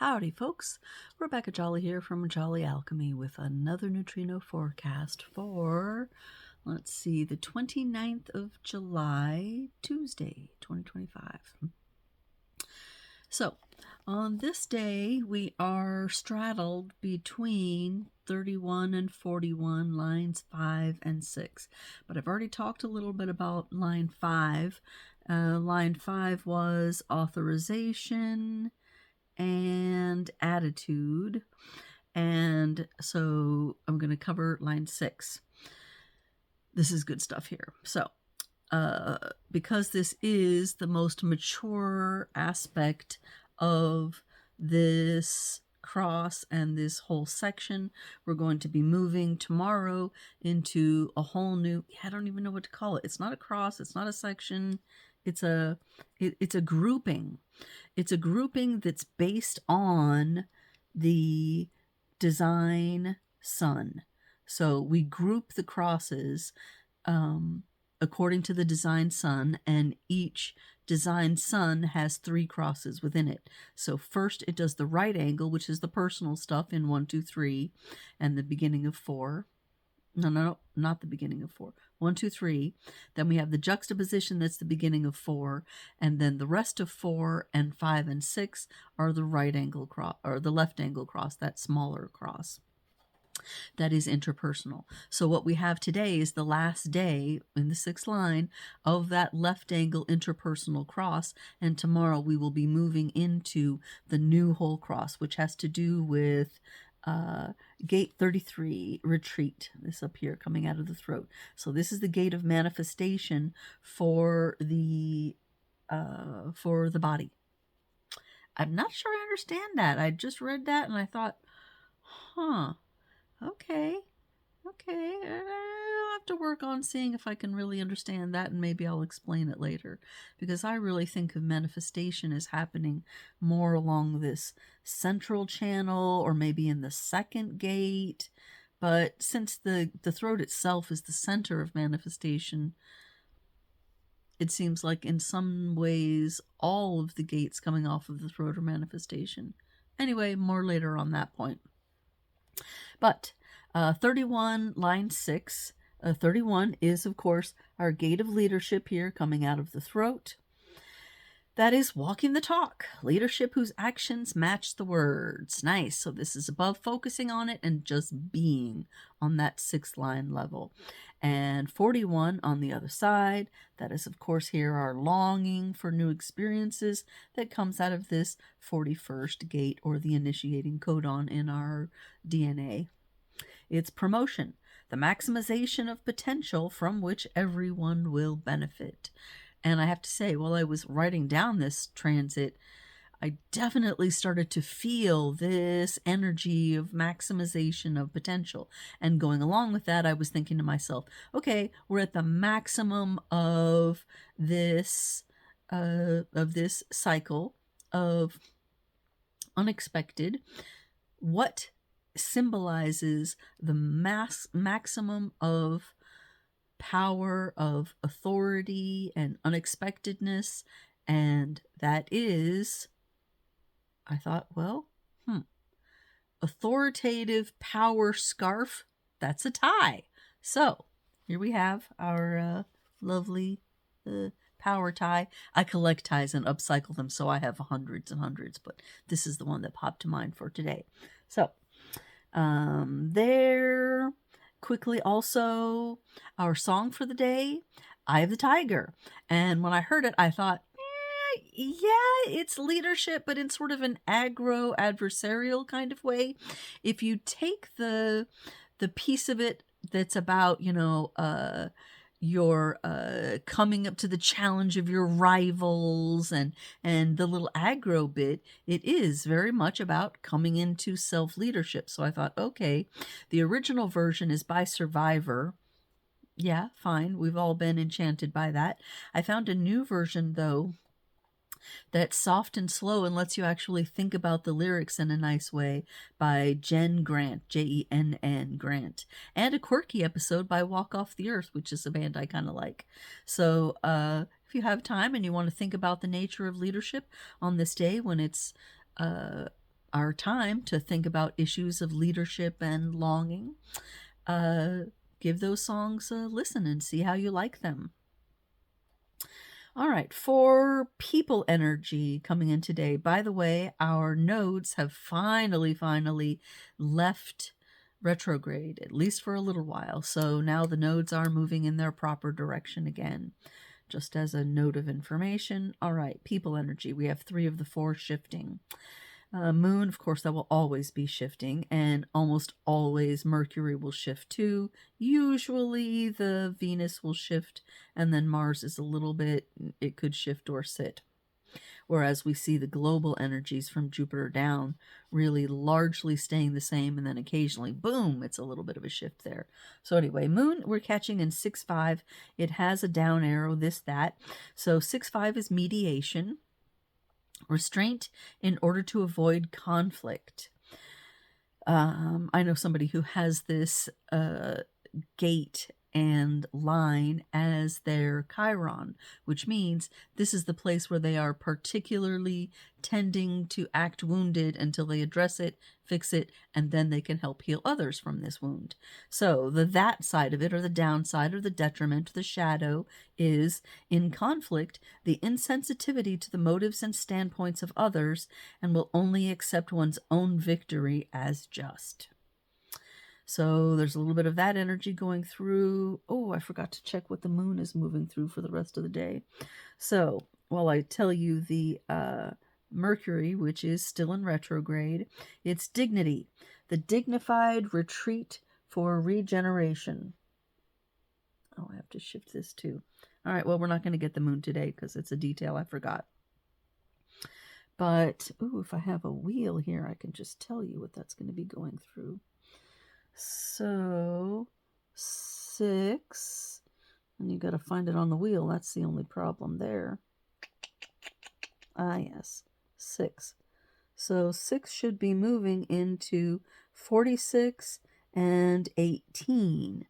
Howdy, folks. Rebecca Jolly here from Jolly Alchemy with another neutrino forecast for, let's see, the 29th of July, Tuesday, 2025. So, on this day, we are straddled between 31 and 41, lines 5 and 6. But I've already talked a little bit about line 5. Line 5 was authorization and attitude, and so I'm going to cover line 6. This is good stuff here. So because this is the most mature aspect of this cross and this whole section, we're going to be moving tomorrow into a whole new, I don't even know what to call it. It's not a cross, it's not a section, it's a grouping. It's a grouping that's based on the design sun. So we group the crosses according to the design sun, and each design sun has 3 crosses within it. So first it does the right angle, which is the personal stuff in 1, 2, 3, and the beginning of 4. No, not the beginning of 4. 1, 2, 3. Then we have the juxtaposition, that's the beginning of 4, and then the rest of 4 and 5 and 6 are the right angle cross, or the left angle cross, that smaller cross. That is interpersonal. So what we have today is the last day in the 6th line of that left angle interpersonal cross, and tomorrow we will be moving into the new whole cross, which has to do with gate 33, retreat. This up here coming out of the throat. So this is the gate of manifestation for the body. I'm not sure I understand that. I just read that and I thought, okay, I'll have to work on seeing if I can really understand that, and maybe I'll explain it later, because I really think of manifestation as happening more along this central channel, or maybe in the second gate. But since the throat itself is the center of manifestation, it seems like in some ways all of the gates coming off of the throat are manifestation. Anyway, more later on that point. But 31, line 6, 31 is, of course, our gate of leadership here coming out of the throat. That is walking the talk, leadership whose actions match the words. Nice. So this is above focusing on it and just being on that 6th line level. And 41 on the other side, that is, of course, here our longing for new experiences that comes out of this 41st gate, or the initiating codon in our DNA. It's promotion, the maximization of potential from which everyone will benefit. And I have to say, while I was writing down this transit, I definitely started to feel this energy of maximization of potential. And going along with that, I was thinking to myself, okay, we're at the maximum of this cycle of unexpected. What symbolizes the maximum of power, of authority and unexpectedness? And that is, I thought, well, authoritative power scarf, that's a tie. So here we have our lovely power tie. I collect ties and upcycle them, so I have hundreds and hundreds, but this is the one that popped to mind for today. So there, quickly also, our song for the day, Eye of the Tiger. And when I heard it, I thought, yeah, it's leadership, but in sort of an adversarial kind of way. If you take the piece of it that's about, your coming up to the challenge of your rivals, and the little aggro bit, it is very much about coming into self-leadership. So I thought, okay, the original version is by Survivor. Yeah, fine, we've all been enchanted by that. I found a new version, though, that's soft and slow and lets you actually think about the lyrics in a nice way, by Jen Grant, Jenn Grant, and a quirky episode by Walk Off the Earth, which is a band I kind of like. So if you have time and you want to think about the nature of leadership on this day when it's our time to think about issues of leadership and longing, give those songs a listen and see how you like them. All right, for people energy coming in today, by the way, our nodes have finally left retrograde, at least for a little while. So now the nodes are moving in their proper direction again. Just as a note of information. All right, people energy. We have 3 of the 4 shifting. Moon, of course, that will always be shifting, and almost always Mercury will shift too. Usually the Venus will shift, and then Mars is a little bit, it could shift or sit. Whereas we see the global energies from Jupiter down really largely staying the same, and then occasionally, boom, it's a little bit of a shift there. So anyway, Moon, we're catching in 6-5. It has a down arrow, this, that. So 6-5 is mediation. Restraint in order to avoid conflict. I know somebody who has this gate and line as their Chiron, which means this is the place where they are particularly tending to act wounded until they address it, fix it, and then they can help heal others from this wound. So the that side of it, or the downside, or the detriment, the shadow, is in conflict, the insensitivity to the motives and standpoints of others, and will only accept one's own victory as just. So there's a little bit of that energy going through. Oh, I forgot to check what the moon is moving through for the rest of the day. So while I tell you the Mercury, which is still in retrograde, it's dignity, the dignified retreat for regeneration. Oh, I have to shift this too. All right, well, we're not going to get the moon today because it's a detail I forgot. But, ooh, if I have a wheel here, I can just tell you what that's going to be going through. So 6, and you got to find it on the wheel. That's the only problem there. Ah, yes, 6. So 6 should be moving into 46 and 18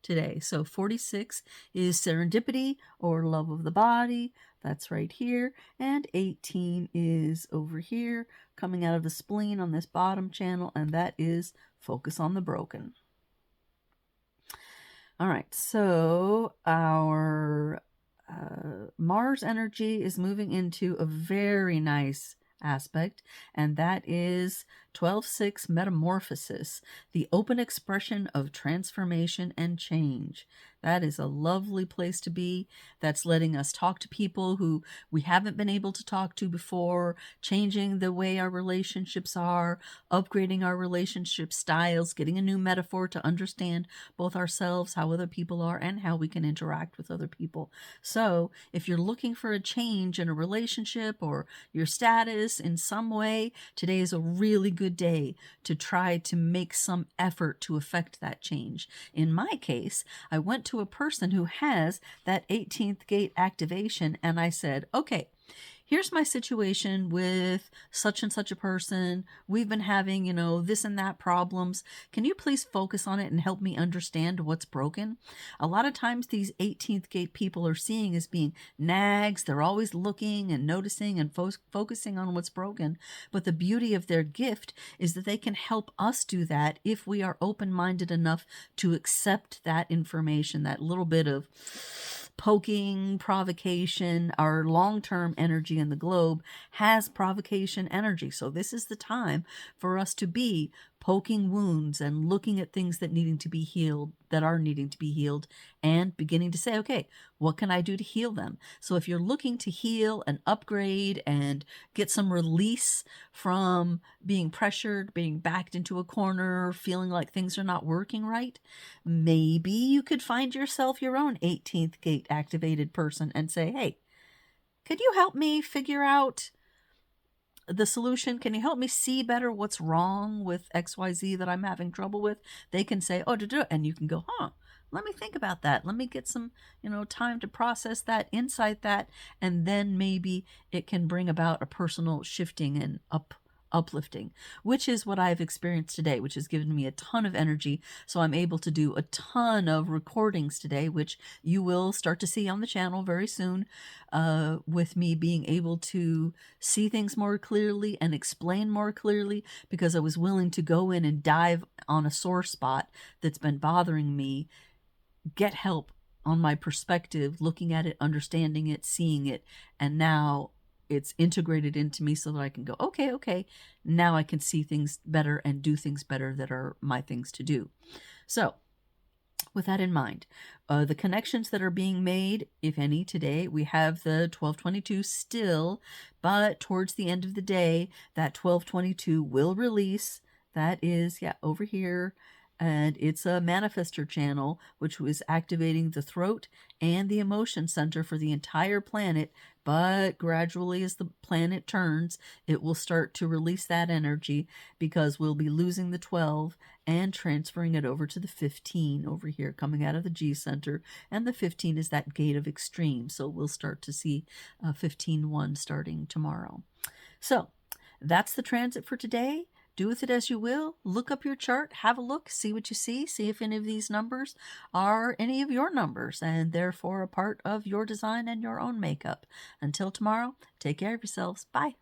today. So 46 is serendipity or love of the body. That's right here. And 18 is over here, coming out of the spleen on this bottom channel, and that is focus on the broken. All right, so our Mars energy is moving into a very nice aspect, and that is 12-6 metamorphosis, the open expression of transformation and change. That is a lovely place to be. That's letting us talk to people who we haven't been able to talk to before, changing the way our relationships are, upgrading our relationship styles, getting a new metaphor to understand both ourselves, how other people are, and how we can interact with other people. So if you're looking for a change in a relationship or your status in some way, today is a really good day to try to make some effort to affect that change. In my case, I went to a person who has that 18th gate activation, and I said, okay, here's my situation with such and such a person. We've been having, this and that problems. Can you please focus on it and help me understand what's broken? A lot of times these 18th gate people are seeing as being nags. They're always looking and noticing and focusing on what's broken. But the beauty of their gift is that they can help us do that if we are open-minded enough to accept that information, that little bit of poking, provocation. Our long-term energy in the globe has provocation energy. So this is the time for us to be poking wounds and looking at things that needing to be healed, that are needing to be healed, and beginning to say, okay, what can I do to heal them? So if you're looking to heal and upgrade and get some release from being pressured, being backed into a corner, feeling like things are not working right, maybe you could find yourself your own 18th gate activated person and say, hey, could you help me figure out the solution? Can you help me see better what's wrong with XYZ that I'm having trouble with? They can say, oh, and you can go, let me think about that. Let me get some, time to process that, insight that, and then maybe it can bring about a personal shifting and uplifting, which is what I've experienced today, which has given me a ton of energy. So I'm able to do a ton of recordings today, which you will start to see on the channel very soon, with me being able to see things more clearly and explain more clearly, because I was willing to go in and dive on a sore spot that's been bothering me, get help on my perspective, looking at it, understanding it, seeing it, and now it's integrated into me so that I can go, okay, now I can see things better and do things better that are my things to do. So with that in mind, the connections that are being made, if any, today, we have the 1222 still, but towards the end of the day, that 1222 will release. That is, yeah, over here. And it's a manifester channel, which was activating the throat and the emotion center for the entire planet. But gradually, as the planet turns, it will start to release that energy, because we'll be losing the 12 and transferring it over to the 15 over here, coming out of the G center. And the 15 is that gate of extreme. So we'll start to see 15-1 starting tomorrow. So that's the transit for today. Do with it as you will. Look up your chart, have a look, see what you see if any of these numbers are any of your numbers and therefore a part of your design and your own makeup. Until tomorrow, take care of yourselves. Bye.